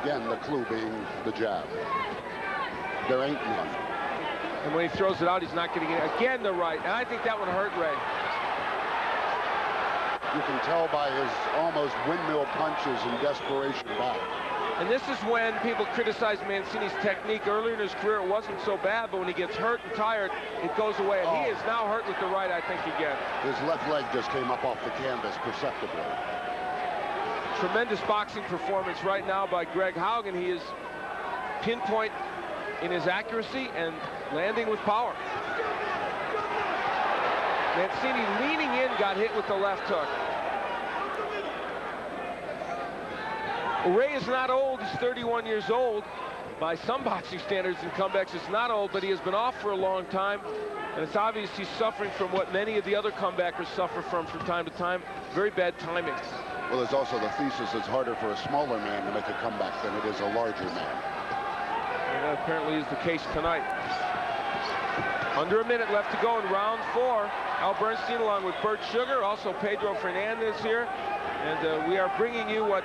again, the clue being the jab. There ain't none. And when he throws it out, he's not getting it. Again, the right. And I think that one hurt Ray. You can tell by his almost windmill punches in desperation back. And this is when people criticize Mancini's technique. Earlier in his career, it wasn't so bad, but when he gets hurt and tired, it goes away. And he is now hurt with the right, I think, again. His left leg just came up off the canvas perceptibly. Tremendous boxing performance right now by Greg Haugen. He is pinpoint in his accuracy and landing with power. Mancini leaning in, got hit with the left hook. Well, Ray is not old. He's 31 years old. By some boxing standards and comebacks, it's not old, but he has been off for a long time. And it's obvious he's suffering from what many of the other comebackers suffer from time to time. Very bad timing. Well, there's also the thesis it's harder for a smaller man to make a comeback than it is a larger man. And that apparently is the case tonight. Under a minute left to go in round 4. Al Bernstein along with Bert Sugar, also Pedro Fernandez here. And we are bringing you what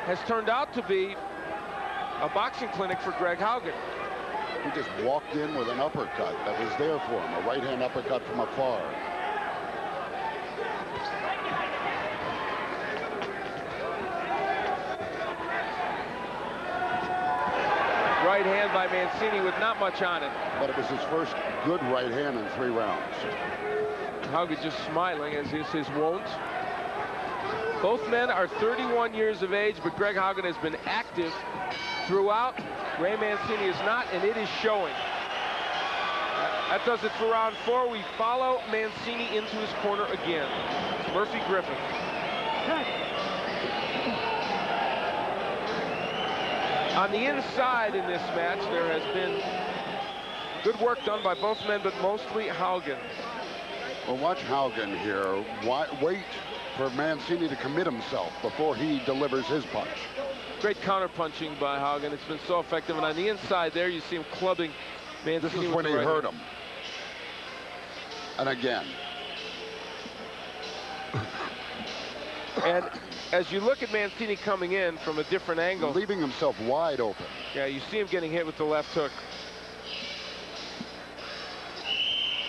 has turned out to be a boxing clinic for Greg Haugen. He just walked in with an uppercut that was there for him, a right-hand uppercut from afar. Right hand by Mancini with not much on it. But it was his first good right hand in 3 rounds. Haugen just smiling, as is his wont. Both men are 31 years of age, but Greg Haugen has been active throughout. Ray Mancini is not, and it is showing. That does it for round 4. We follow Mancini into his corner again. It's Murphy Griffin. On the inside in this match, there has been good work done by both men, but mostly Haugen. Well, watch Haugen here. Wait for Mancini to commit himself before he delivers his punch. Great counter-punching by Haugen. It's been so effective. And on the inside there, you see him clubbing Mancini. This is when he hurt him. And again. And as you look at Mancini coming in from a different angle, leaving himself wide open. Yeah, you see him getting hit with the left hook.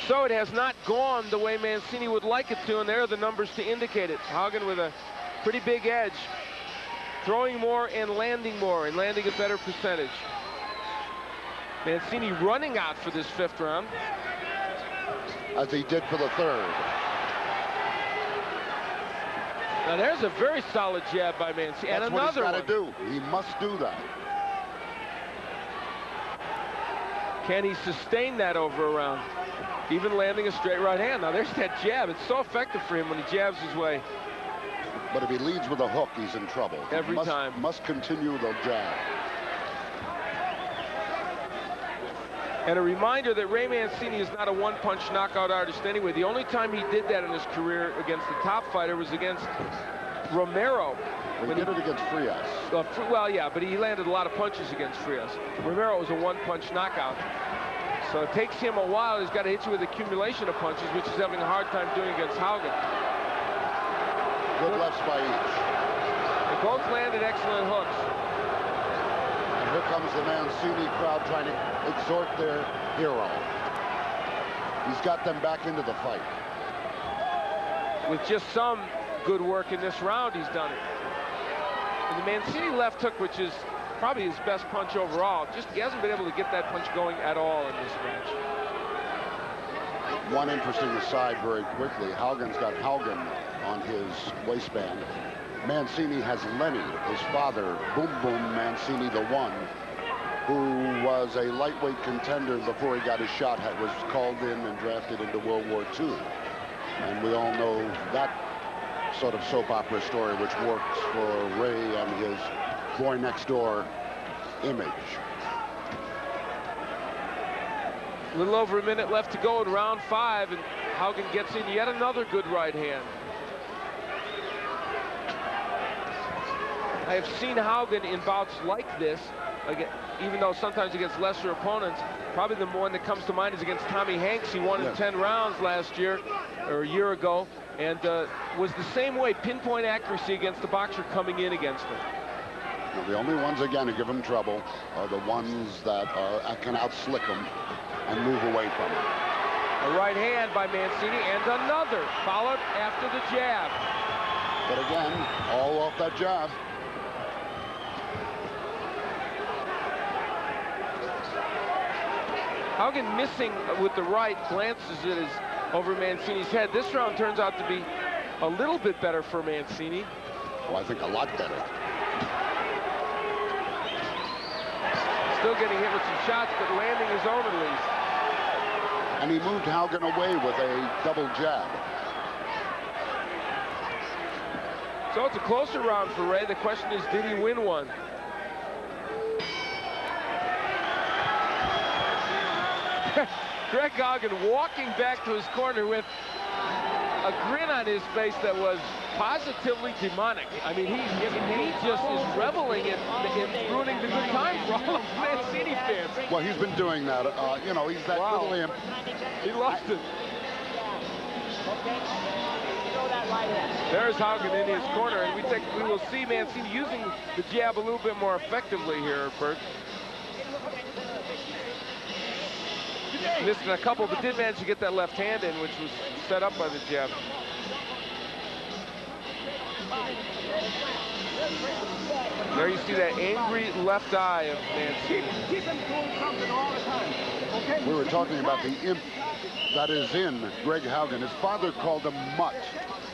So it has not gone the way Mancini would like it to, and there are the numbers to indicate it. Haugen with a pretty big edge, throwing more and landing a better percentage. Mancini running out for this 5th round. As he did for the 3rd. Now there's a very solid jab by Mancini. That's and another what he's got to do. He must do that. Can he sustain that over a round? Even landing a straight right hand. Now there's that jab. It's so effective for him when he jabs his way. But if he leads with a hook, he's in trouble. Every time. Must continue the jab. And a reminder that Ray Mancini is not a one-punch knockout artist anyway. The only time he did that in his career against the top fighter was against Romero. He did it against Frias. Well, yeah, but he landed a lot of punches against Frias. Romero was a one-punch knockout. So it takes him a while. He's got to hit you with accumulation of punches, which he's having a hard time doing against Haugen. Good lefts by each. They both landed excellent hooks. And here comes the Mancini crowd trying to exhort their hero. He's got them back into the fight. With just some good work in this round, he's done it. And the Mancini left hook, which is probably his best punch overall, just he hasn't been able to get that punch going at all in this match. One interesting aside very quickly, Haugen's got Haugen on his waistband. Mancini has Lenny, his father, Boom Boom Mancini the One, who was a lightweight contender before he got his shot, was called in and drafted into World War II. And we all know that sort of soap opera story which works for Ray and his boy next door image. A little over a minute left to go in round 5, and Haugen gets in yet another good right hand. I have seen Haugen in bouts like this, again, even though sometimes against lesser opponents. Probably the one that comes to mind is against Tommy Hanks. He won in 10 rounds last year, or a year ago, and was the same way, pinpoint accuracy against the boxer coming in against him. Now, the only ones, again, who give him trouble are the ones that can outslick him and move away from him. A right hand by Mancini and another, followed after the jab. But again, all off that jab. Haugen missing with the right, glances it is over Mancini's head. This round turns out to be a little bit better for Mancini. Oh, I think a lot better. Still getting hit with some shots, but landing his own at least. And he moved Haugen away with a double jab. So it's a closer round for Ray. The question is, did he win one? Greg Haugen walking back to his corner with a grin on his face that was positively demonic. I mean, he just is reveling in ruining the good time for all of Mancini fans. Well, he's been doing that. You know, he's that little imp. He loves it. There's Haugen in his corner, and we will see Mancini using the jab a little bit more effectively here, Bert. Missed a couple, but did manage to get that left hand in, which was set up by the jab. There you see that angry left eye of Mancini. We were talking about the imp that is in Greg Haugen. His father called him Mutt,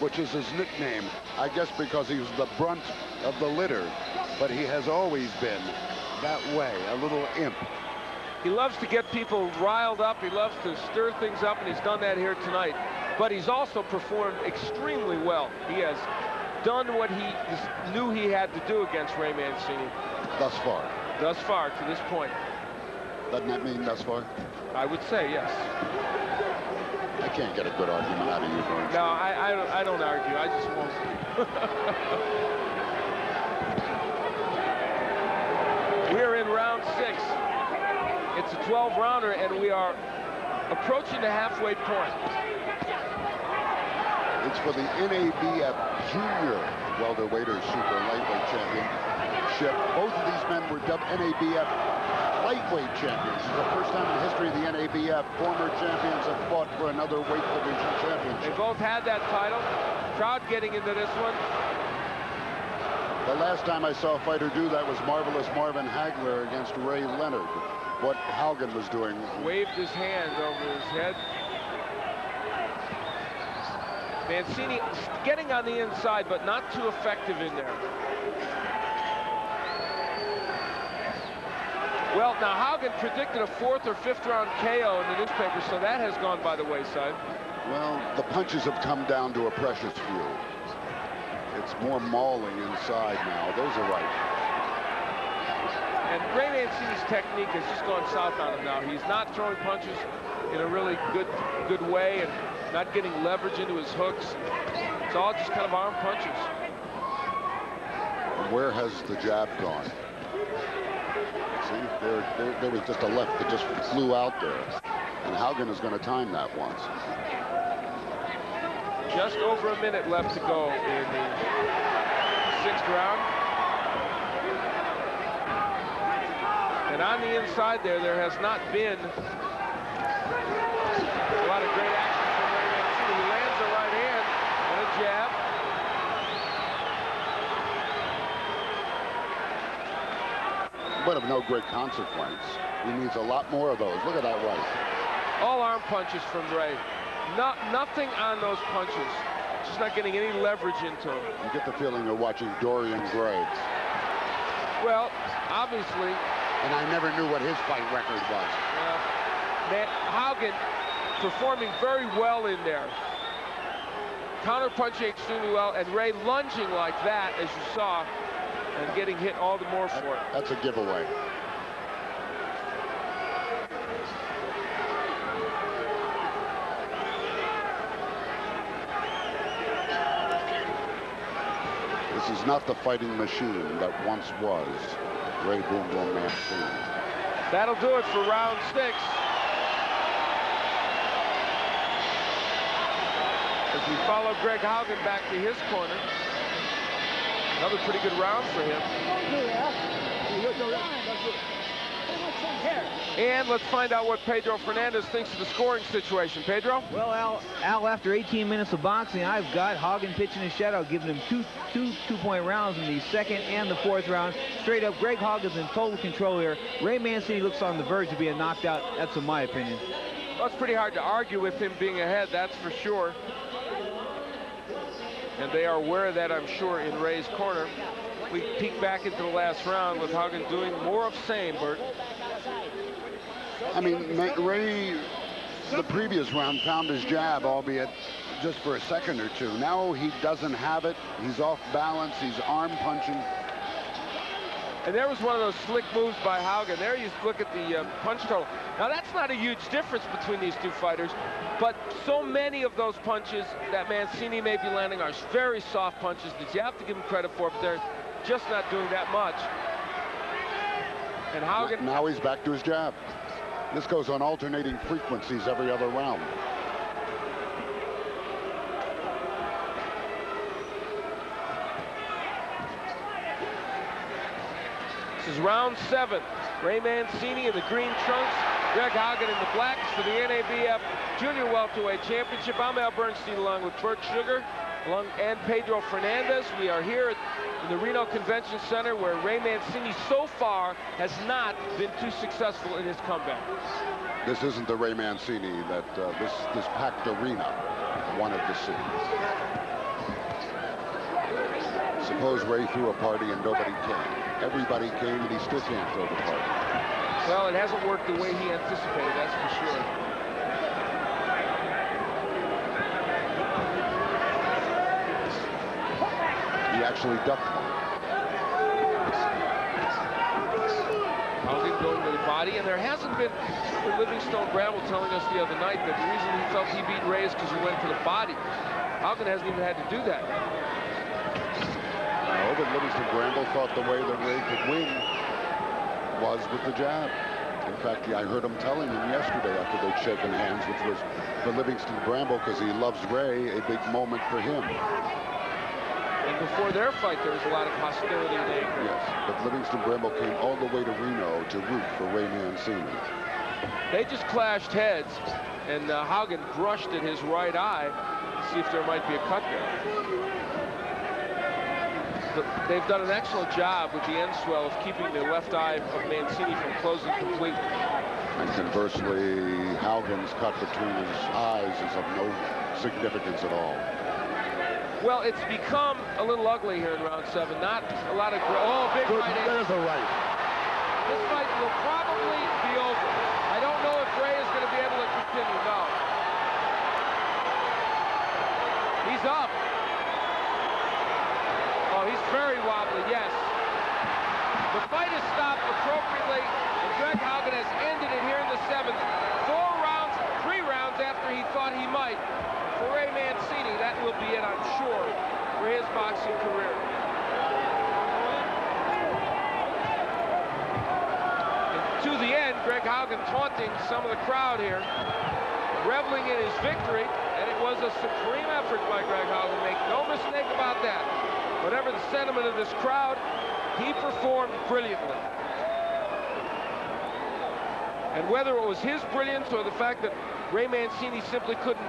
which is his nickname, I guess because he was the brunt of the litter. But he has always been that way, a little imp. He loves to get people riled up. He loves to stir things up, and he's done that here tonight. But he's also performed extremely well. He has done what he knew he had to do against Ray Mancini. Thus far. Thus far, to this point. Doesn't that mean thus far? I would say yes. I can't get a good argument out of you, Vern. No, I don't argue. I just won't. We're in round 6. It's a 12-rounder, and we are approaching the halfway point. It's for the NABF Junior Welterweight or Super Lightweight Championship. Both of these men were dubbed NABF Lightweight Champions. It's the first time in the history of the NABF former champions have fought for another weight division championship. They both had that title. Crowd getting into this one. The last time I saw a fighter do that was Marvelous Marvin Hagler against Ray Leonard. What Haugen was doing. Waved his hand over his head. Mancini getting on the inside, but not too effective in there. Well, now Haugen predicted a 4th or 5th round KO in the newspaper, so that has gone by the wayside. Well, the punches have come down to a precious few. It's more mauling inside now. Those are right. And Ray Mancini's technique has just gone south on him now. He's not throwing punches in a really good way and not getting leverage into his hooks. It's all just kind of arm punches. And where has the jab gone? See, there was just a left that just flew out there. And Haugen is going to time that once. Just over a minute left to go in the 6th round. And on the inside there has not been a lot of great action from Ray Mancini. He lands a right hand and a jab. But of no great consequence. He needs a lot more of those. Look at that right. All arm punches from Ray. Nothing on those punches. Just not getting any leverage into him. You get the feeling you're watching Dorian Gray. Well, obviously. And I never knew what his fight record was. Haugen performing very well in there. Counter-punching extremely well, and Ray lunging like that, as you saw, and getting hit all the more for it. That's a giveaway. This is not the fighting machine that once was Ray Boom Boom Mancini. That'll do it for round 6. As we follow Greg Haugen back to his corner. Another pretty good round for him. And let's find out what Pedro Fernandez thinks of the scoring situation. Pedro? Well, Al, after 18 minutes of boxing, I've got Haugen pitching his shutout, giving him two two-point rounds in the second and the fourth round. Straight up, Greg Haugen's in total control here. Ray Mancini looks on the verge of being knocked out. That's in my opinion. Well, it's pretty hard to argue with him being ahead, that's for sure. And they are aware of that, I'm sure, in Ray's corner. We peek back into the last round with Haugen doing more of same, Bert. I mean, Ray, the previous round, found his jab, albeit just for a second or two. Now he doesn't have it. He's off balance. He's arm punching. And there was one of those slick moves by Haugen. There you look at the punch total. Now, that's not a huge difference between these two fighters, but so many of those punches that Mancini may be landing are very soft punches that you have to give him credit for, but they're just not doing that much. And Haugen... Now he's back to his jab. This goes on alternating frequencies every other round. This is round 7. Ray Mancini in the green trunks, Greg Haugen in the blacks for the NABF Junior Welterweight Championship. I'm Al Bernstein along with Bert Sugar and Pedro Fernandez. We are here in the Reno Convention Center where Ray Mancini so far has not been too successful in his comeback. This isn't the Ray Mancini that this packed arena wanted to see. Suppose Ray threw a party and nobody came. Everybody came and he still can't throw the party. Well, it hasn't worked the way he anticipated, that's for sure. He actually ducked one. Haugen going to the body, and there hasn't been Livingstone Bramble telling us the other night that the reason he felt he beat Ray is because he went to the body. Haugen hasn't even had to do that. No, but Livingstone Bramble thought the way that Ray could win was with the jab. In fact, I heard him telling him yesterday after they'd shaken hands, which was for Livingstone Bramble, because he loves Ray, a big moment for him. And before their fight, there was a lot of hostility and anger. Yes, but Livingstone Bramble came all the way to Reno to root for Ray Mancini. They just clashed heads, and Haugen brushed at his right eye to see if there might be a cut there. They've done an excellent job with the end swell of keeping the left eye of Mancini from closing completely. And conversely, Haugen's cut between his eyes is of no significance at all. Well, it's become a little ugly here in round 7. Not a lot of... Oh, big right hand. There's a right. This fight will probably be over. I don't know if Ray is going to be able to continue. No. He's up. Oh, he's very wobbly, yes. The fight is stopped appropriately, and Greg Haugen has ended it here in the 7th. 3 rounds after he thought he might. For Ray Mancini, that will be it, I'm sure, for his boxing career. And to the end, Greg Haugen taunting some of the crowd here, reveling in his victory, and it was a supreme effort by Greg Haugen. Make no mistake about that. Whatever the sentiment of this crowd, he performed brilliantly. And whether it was his brilliance or the fact that Ray Mancini simply couldn't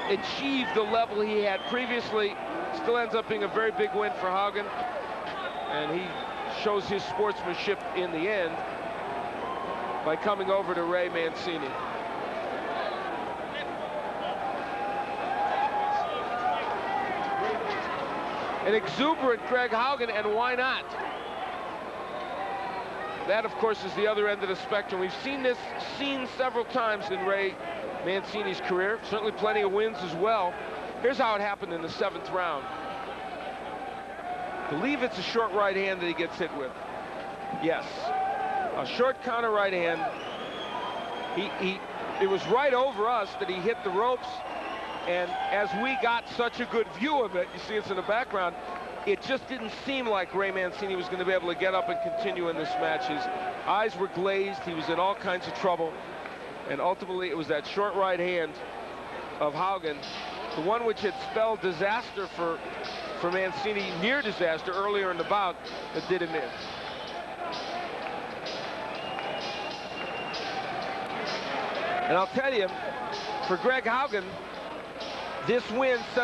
achieve the level he had previously, still ends up being a very big win for Haugen. And he shows his sportsmanship in the end by coming over to Ray Mancini. An exuberant Greg Haugen, and why not? That, of course, is the other end of the spectrum. We've seen this scene several times in Ray Mancini's career. Certainly plenty of wins as well. Here's how it happened in the 7th round. I believe it's a short right hand that he gets hit with. Yes, a short counter right hand. It was right over us that he hit the ropes. And as we got such a good view of it, you see it's in the background, it just didn't seem like Ray Mancini was going to be able to get up and continue in this match. His eyes were glazed. He was in all kinds of trouble. And ultimately, it was that short right hand of Haugen, the one which had spelled disaster for for Mancini, near disaster earlier in the bout that did him in. And I'll tell you, for Greg Haugen, this win sets